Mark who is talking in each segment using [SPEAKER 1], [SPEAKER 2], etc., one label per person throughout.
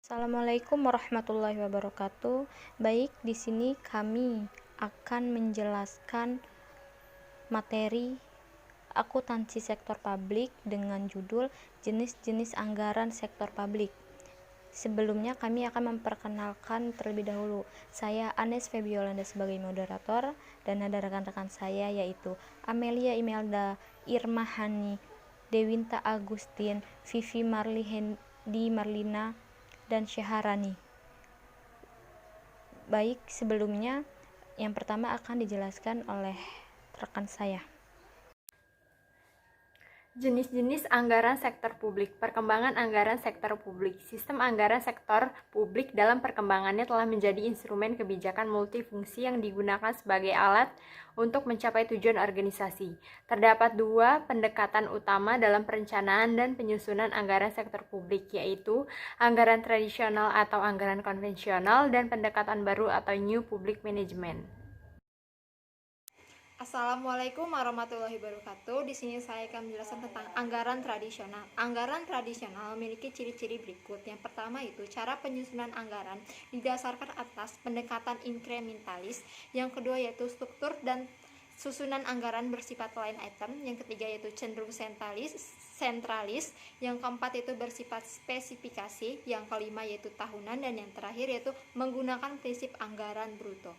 [SPEAKER 1] Assalamualaikum warahmatullahi wabarakatuh. Baik, di sini kami akan menjelaskan materi akuntansi sektor publik dengan judul jenis-jenis anggaran sektor publik. Sebelumnya kami akan memperkenalkan terlebih dahulu. Saya Anes Febiolanda sebagai moderator dan ada rekan-rekan saya yaitu Amelia Imelda Irmahani, Dewinta Agustin, Vivi Marlihendi Marlina, dan Syaharani. Baik, sebelumnya yang pertama akan dijelaskan oleh rekan saya.
[SPEAKER 2] Jenis-jenis anggaran sektor publik, perkembangan anggaran sektor publik. Sistem anggaran sektor publik dalam perkembangannya telah menjadi instrumen kebijakan multifungsi yang digunakan sebagai alat untuk mencapai tujuan organisasi. Terdapat dua pendekatan utama dalam perencanaan dan penyusunan anggaran sektor publik, yaitu anggaran tradisional atau anggaran konvensional dan pendekatan baru atau New Public Management.
[SPEAKER 3] Assalamualaikum warahmatullahi wabarakatuh. Di sini saya akan menjelaskan tentang anggaran tradisional. Anggaran tradisional memiliki ciri-ciri berikut. Yang pertama itu cara penyusunan anggaran didasarkan atas pendekatan inkrementalis. Yang kedua yaitu struktur dan susunan anggaran bersifat line item. Yang ketiga yaitu cenderung sentralis. Yang keempat itu bersifat spesifikasi. Yang kelima yaitu tahunan, dan yang terakhir yaitu menggunakan prinsip anggaran bruto.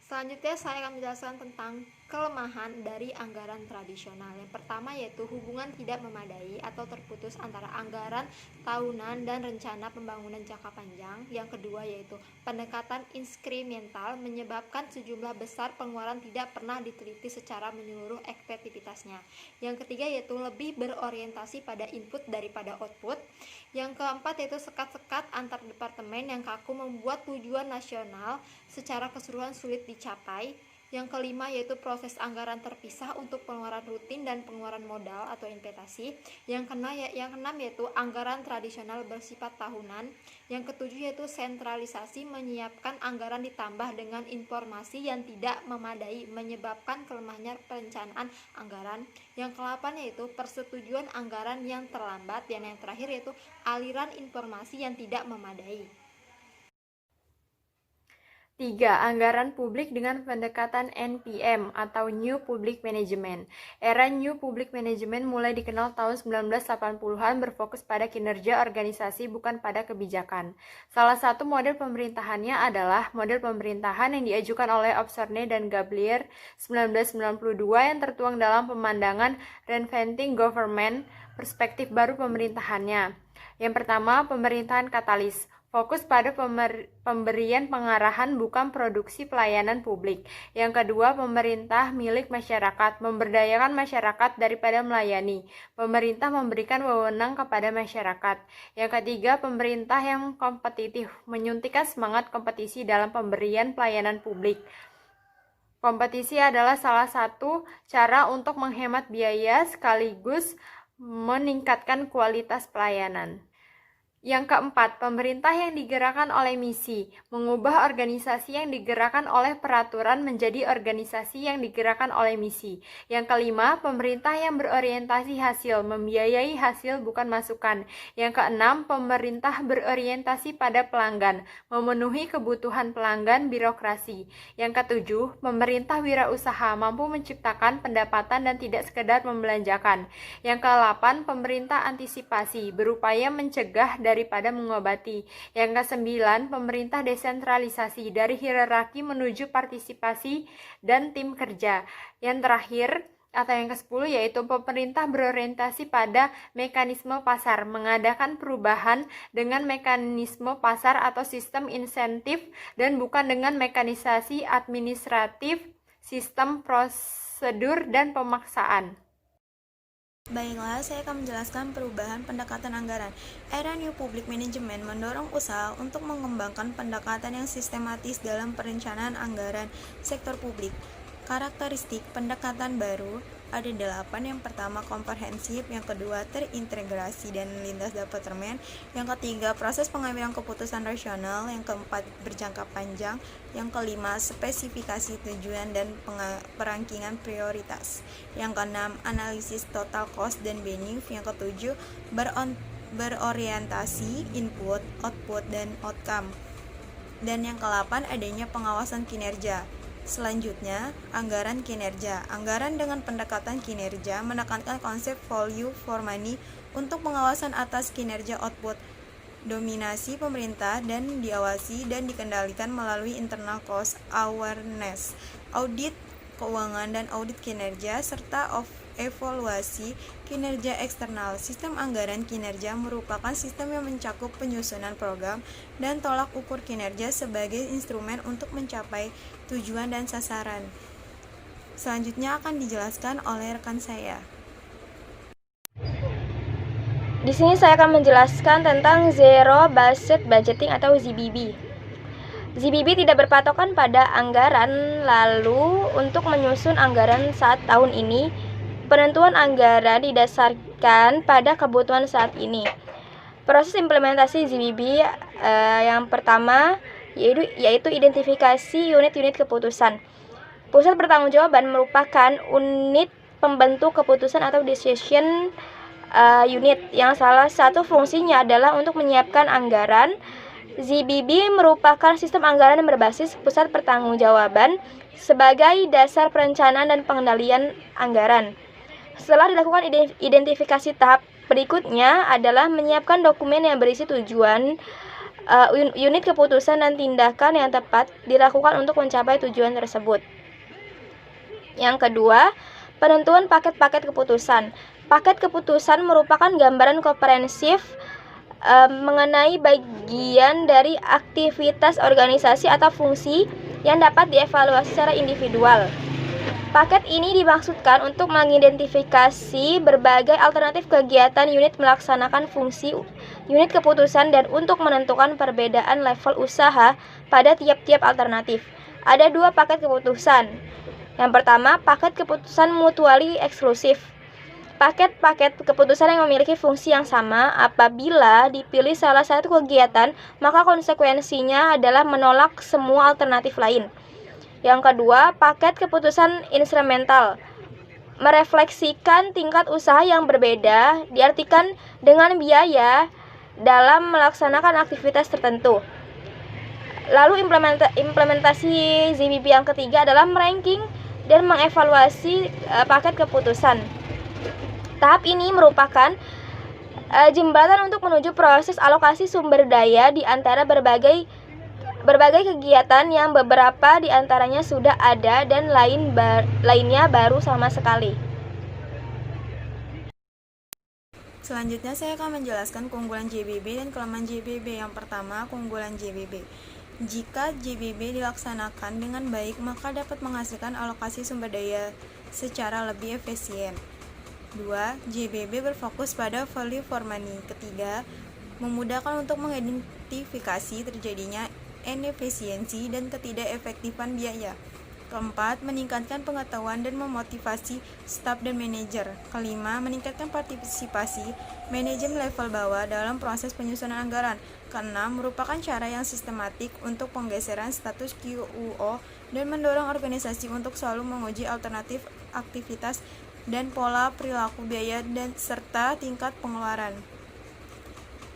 [SPEAKER 3] Selanjutnya saya akan menjelaskan tentang kelemahan dari anggaran tradisional. Yang pertama yaitu hubungan tidak memadai atau terputus antara anggaran tahunan dan rencana pembangunan jangka panjang. Yang kedua yaitu pendekatan inskrimental menyebabkan sejumlah besar pengeluaran tidak pernah diteliti secara menyeluruh efektivitasnya. Yang ketiga yaitu lebih berorientasi pada input daripada output. Yang keempat yaitu sekat-sekat antar departemen yang kaku membuat tujuan nasional secara keseluruhan sulit dicapai. Yang kelima yaitu proses anggaran terpisah untuk pengeluaran rutin dan pengeluaran modal atau investasi. Yang keenam yaitu anggaran tradisional bersifat tahunan. Yang ketujuh yaitu sentralisasi menyiapkan anggaran ditambah dengan informasi yang tidak memadai menyebabkan kelemahnya perencanaan anggaran. Yang kedelapan yaitu persetujuan anggaran yang terlambat, dan yang terakhir yaitu aliran informasi yang tidak memadai.
[SPEAKER 2] 3. Anggaran publik dengan pendekatan NPM atau New Public Management. Era New Public Management mulai dikenal tahun 1980-an, berfokus pada kinerja organisasi bukan pada kebijakan. Salah satu model pemerintahannya adalah model pemerintahan yang diajukan oleh Obsorne dan Gablier 1992 yang tertuang dalam pemandangan Reinventing Government, perspektif baru pemerintahannya. Yang pertama, pemerintahan katalis. Fokus pada pemberian pengarahan bukan produksi pelayanan publik. Yang kedua, pemerintah milik masyarakat, memberdayakan masyarakat daripada melayani. Pemerintah memberikan wewenang kepada masyarakat. Yang ketiga, pemerintah yang kompetitif, menyuntikkan semangat kompetisi dalam pemberian pelayanan publik. Kompetisi adalah salah satu cara untuk menghemat biaya sekaligus meningkatkan kualitas pelayanan. Yang keempat, pemerintah yang digerakkan oleh misi, mengubah organisasi yang digerakkan oleh peraturan menjadi organisasi yang digerakkan oleh misi. Yang kelima, pemerintah yang berorientasi hasil, membiayai hasil bukan masukan. Yang keenam, pemerintah berorientasi pada pelanggan, memenuhi kebutuhan pelanggan birokrasi. Yang ketujuh, pemerintah wirausaha, mampu menciptakan pendapatan dan tidak sekedar membelanjakan. Yang kedelapan, pemerintah antisipasi, berupaya mencegah daripada mengobati. Yang kesembilan, pemerintah desentralisasi, dari hierarki menuju partisipasi dan tim kerja. Yang terakhir atau yang ke-10 yaitu pemerintah berorientasi pada mekanisme pasar, mengadakan perubahan dengan mekanisme pasar atau sistem insentif dan bukan dengan mekanisasi administratif, sistem prosedur dan pemaksaan.
[SPEAKER 4] Baiklah, saya akan menjelaskan perubahan pendekatan anggaran. Era New Public Management mendorong usaha untuk mengembangkan pendekatan yang sistematis dalam perencanaan anggaran sektor publik. Karakteristik pendekatan baru ada 8. Yang pertama, komprehensif. Yang kedua, terintegrasi dan lintas departemen. Yang ketiga, proses pengambilan keputusan rasional. Yang keempat, berjangka panjang. Yang kelima, spesifikasi tujuan dan perankingan prioritas. Yang keenam, analisis total cost dan benefit. Yang ketujuh, berorientasi input, output, dan outcome. Dan yang ke-8 adanya pengawasan kinerja. Selanjutnya, anggaran kinerja. Anggaran dengan pendekatan kinerja menekankan konsep value for money untuk pengawasan atas kinerja output, dominasi pemerintah, dan diawasi dan dikendalikan melalui internal cost awareness, audit keuangan dan audit kinerja, serta evaluasi kinerja eksternal. Sistem anggaran kinerja merupakan sistem yang mencakup penyusunan program dan tolak ukur kinerja sebagai instrumen untuk mencapai tujuan dan sasaran. Selanjutnya akan dijelaskan oleh rekan saya.
[SPEAKER 5] Di sini saya akan menjelaskan tentang Zero Based Budgeting atau ZBB. ZBB tidak berpatokan pada anggaran, lalu untuk menyusun anggaran saat tahun ini, penentuan anggaran didasarkan pada kebutuhan saat ini. Proses implementasi ZBB yang pertama yaitu identifikasi unit-unit keputusan. Pusat pertanggungjawaban merupakan unit pembentuk keputusan atau decision unit yang salah satu fungsinya adalah untuk menyiapkan anggaran. ZBB merupakan sistem anggaran yang berbasis pusat pertanggungjawaban sebagai dasar perencanaan dan pengendalian anggaran. Setelah dilakukan identifikasi, tahap berikutnya adalah menyiapkan dokumen yang berisi tujuan, unit keputusan, dan tindakan yang tepat dilakukan untuk mencapai tujuan tersebut. Yang kedua, penentuan paket-paket keputusan. Paket keputusan merupakan gambaran komprehensif mengenai bagian dari aktivitas organisasi atau fungsi yang dapat dievaluasi secara individual. Paket ini dimaksudkan untuk mengidentifikasi berbagai alternatif kegiatan unit melaksanakan fungsi unit keputusan dan untuk menentukan perbedaan level usaha pada tiap-tiap alternatif. Ada 2 paket keputusan. Yang pertama, paket keputusan mutually eksklusif. Paket-paket keputusan yang memiliki fungsi yang sama. Apabila dipilih salah satu kegiatan, maka konsekuensinya adalah menolak semua alternatif lain. Yang kedua, paket keputusan instrumental. Merefleksikan tingkat usaha yang berbeda, diartikan dengan biaya dalam melaksanakan aktivitas tertentu. Lalu implementasi ZBB yang ketiga adalah meranking dan mengevaluasi paket keputusan. Tahap ini merupakan jembatan untuk menuju proses alokasi sumber daya di antara berbagai kegiatan yang beberapa di antaranya sudah ada dan lainnya baru sama sekali.
[SPEAKER 4] Selanjutnya saya akan menjelaskan keunggulan JBB dan kelemahan JBB. Yang pertama, keunggulan JBB. Jika JBB dilaksanakan dengan baik, maka dapat menghasilkan alokasi sumber daya secara lebih efisien. 2. JBB berfokus pada value for money. Ketiga, memudahkan untuk mengidentifikasi terjadinya inefisiensi dan ketidakefektifan biaya. Keempat, meningkatkan pengetahuan dan memotivasi staf dan manajer. Kelima, meningkatkan partisipasi manajemen level bawah dalam proses penyusunan anggaran. Keenam, merupakan cara yang sistematik untuk penggeseran status QUO dan mendorong organisasi untuk selalu menguji alternatif aktivitas dan pola perilaku biaya dan serta tingkat pengeluaran.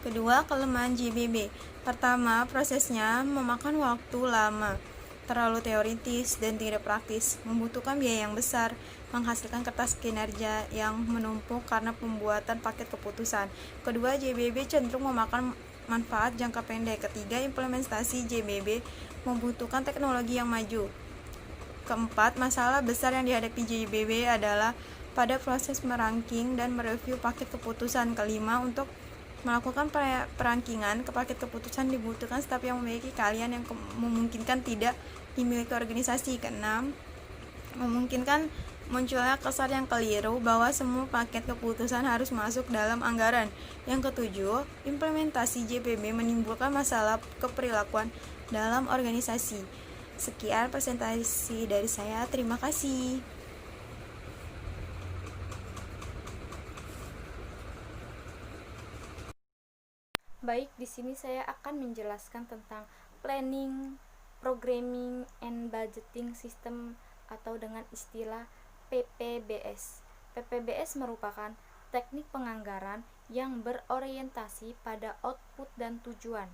[SPEAKER 4] Kedua, kelemahan JBB. Pertama, prosesnya memakan waktu lama, terlalu teoritis dan tidak praktis, membutuhkan biaya yang besar, menghasilkan kertas kinerja yang menumpuk karena pembuatan paket keputusan. Kedua, JBB cenderung memakan manfaat jangka pendek. Ketiga, implementasi JBB membutuhkan teknologi yang maju. Keempat, masalah besar yang dihadapi JBB adalah pada proses meranking dan mereview paket keputusan. Kelima, untuk melakukan perankingan ke paket keputusan dibutuhkan staf yang memiliki keahlian yang memungkinkan tidak dimiliki organisasi. Keenam, memungkinkan munculnya kesan yang keliru bahwa semua paket keputusan harus masuk dalam anggaran. Yang ketujuh, implementasi JBB menimbulkan masalah keperilakuan dalam organisasi. Sekian presentasi dari saya, terima kasih.
[SPEAKER 1] Baik, di sini saya akan menjelaskan tentang planning, programming, and budgeting system atau dengan istilah PPBS. PPBS merupakan teknik penganggaran yang berorientasi pada output dan tujuan.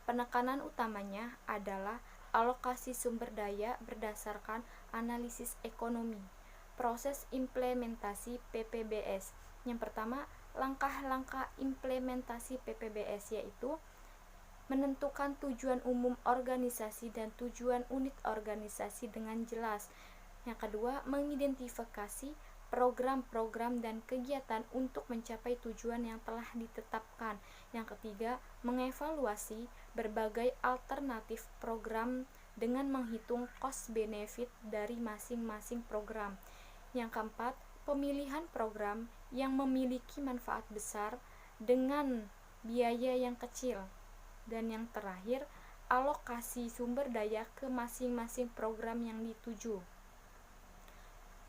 [SPEAKER 1] Penekanan utamanya adalah alokasi sumber daya berdasarkan analisis ekonomi. Proses implementasi PPBS. Yang pertama, langkah-langkah implementasi PPBS yaitu menentukan tujuan umum organisasi dan tujuan unit organisasi dengan jelas. Yang kedua, mengidentifikasi program-program dan kegiatan untuk mencapai tujuan yang telah ditetapkan. Yang ketiga, mengevaluasi berbagai alternatif program dengan menghitung cost benefit dari masing-masing program. Yang keempat, pemilihan program yang memiliki manfaat besar dengan biaya yang kecil. Dan yang terakhir, alokasi sumber daya ke masing-masing program yang dituju.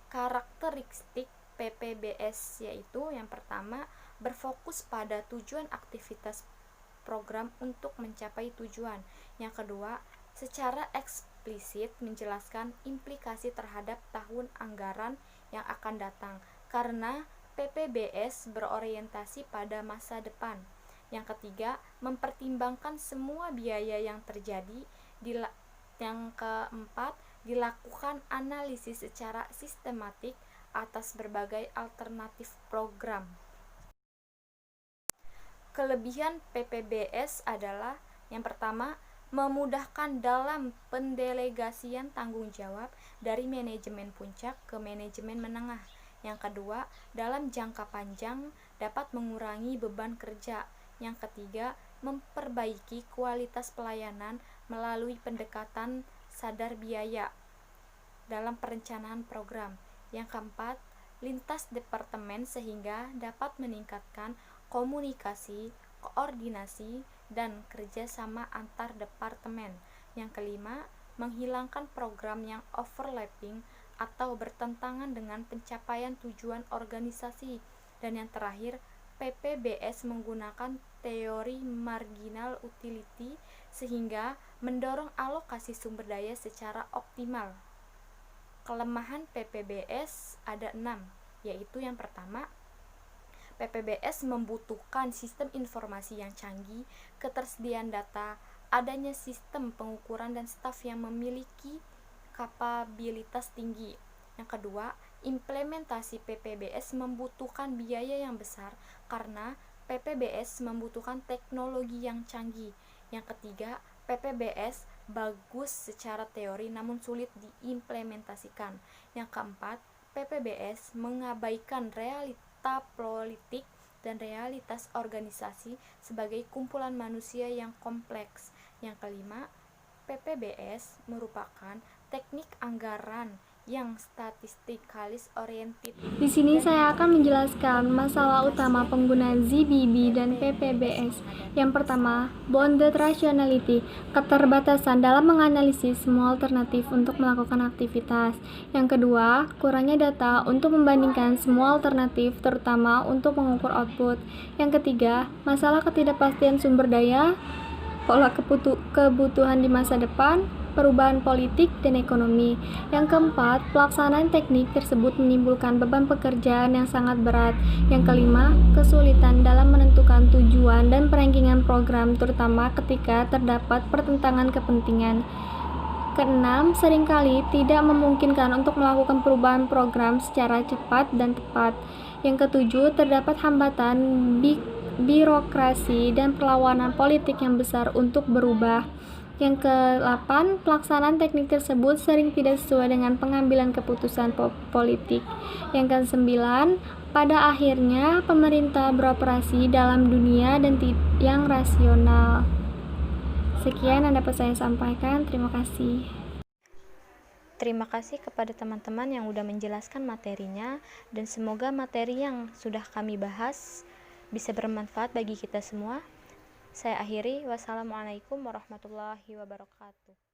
[SPEAKER 1] Karakteristik PPBS yaitu yang pertama, berfokus pada tujuan aktivitas program untuk mencapai tujuan. Yang kedua, secara eksplisit menjelaskan implikasi terhadap tahun anggaran yang akan datang karena PPBS berorientasi pada masa depan. Yang ketiga, mempertimbangkan semua biaya yang terjadi. Yang keempat, dilakukan analisis secara sistematik atas berbagai alternatif program. Kelebihan PPBS adalah yang pertama, memudahkan dalam pendelegasian tanggung jawab dari manajemen puncak ke manajemen menengah. Yang kedua, dalam jangka panjang dapat mengurangi beban kerja. Yang ketiga, memperbaiki kualitas pelayanan melalui pendekatan sadar biaya dalam perencanaan program. Yang keempat, lintas departemen sehingga dapat meningkatkan komunikasi, koordinasi, dan kerjasama antar departemen. Yang kelima, menghilangkan program yang overlapping atau bertentangan dengan pencapaian tujuan organisasi. Dan yang terakhir, PPBS menggunakan teori marginal utility sehingga mendorong alokasi sumber daya secara optimal. Kelemahan PPBS ada 6, yaitu yang pertama, PPBS membutuhkan sistem informasi yang canggih, ketersediaan data, adanya sistem pengukuran dan staf yang memiliki kapabilitas tinggi. Yang kedua, implementasi PPBS membutuhkan biaya yang besar karena PPBS membutuhkan teknologi yang canggih. Yang ketiga, PPBS bagus secara teori namun sulit diimplementasikan. Yang keempat, PPBS mengabaikan realita politik dan realitas organisasi sebagai kumpulan manusia yang kompleks. Yang kelima, PPBS merupakan teknik anggaran yang statistikalis oriented.
[SPEAKER 5] Di sini saya akan menjelaskan masalah utama penggunaan ZBB dan PPBS. Yang pertama, bounded rationality, keterbatasan dalam menganalisis semua alternatif untuk melakukan aktivitas. Yang kedua, kurangnya data untuk membandingkan semua alternatif, terutama untuk mengukur output. Yang ketiga, masalah ketidakpastian sumber daya, pola kebutuhan di masa depan, perubahan politik dan ekonomi. Yang keempat, pelaksanaan teknik tersebut menimbulkan beban pekerjaan yang sangat berat. Yang kelima, kesulitan dalam menentukan tujuan dan perankingan program, terutama ketika terdapat pertentangan kepentingan. Keenam, seringkali tidak memungkinkan untuk melakukan perubahan program secara cepat dan tepat. Yang ketujuh, terdapat hambatan birokrasi dan perlawanan politik yang besar untuk berubah. Yang ke-8, pelaksanaan teknik tersebut sering tidak sesuai dengan pengambilan keputusan politik. Yang ke-9, pada akhirnya pemerintah beroperasi dalam dunia dan yang rasional. Sekian yang dapat saya sampaikan. Terima kasih.
[SPEAKER 1] Terima kasih kepada teman-teman yang sudah menjelaskan materinya dan semoga materi yang sudah kami bahas bisa bermanfaat bagi kita semua. Saya akhiri, wassalamualaikum warahmatullahi wabarakatuh.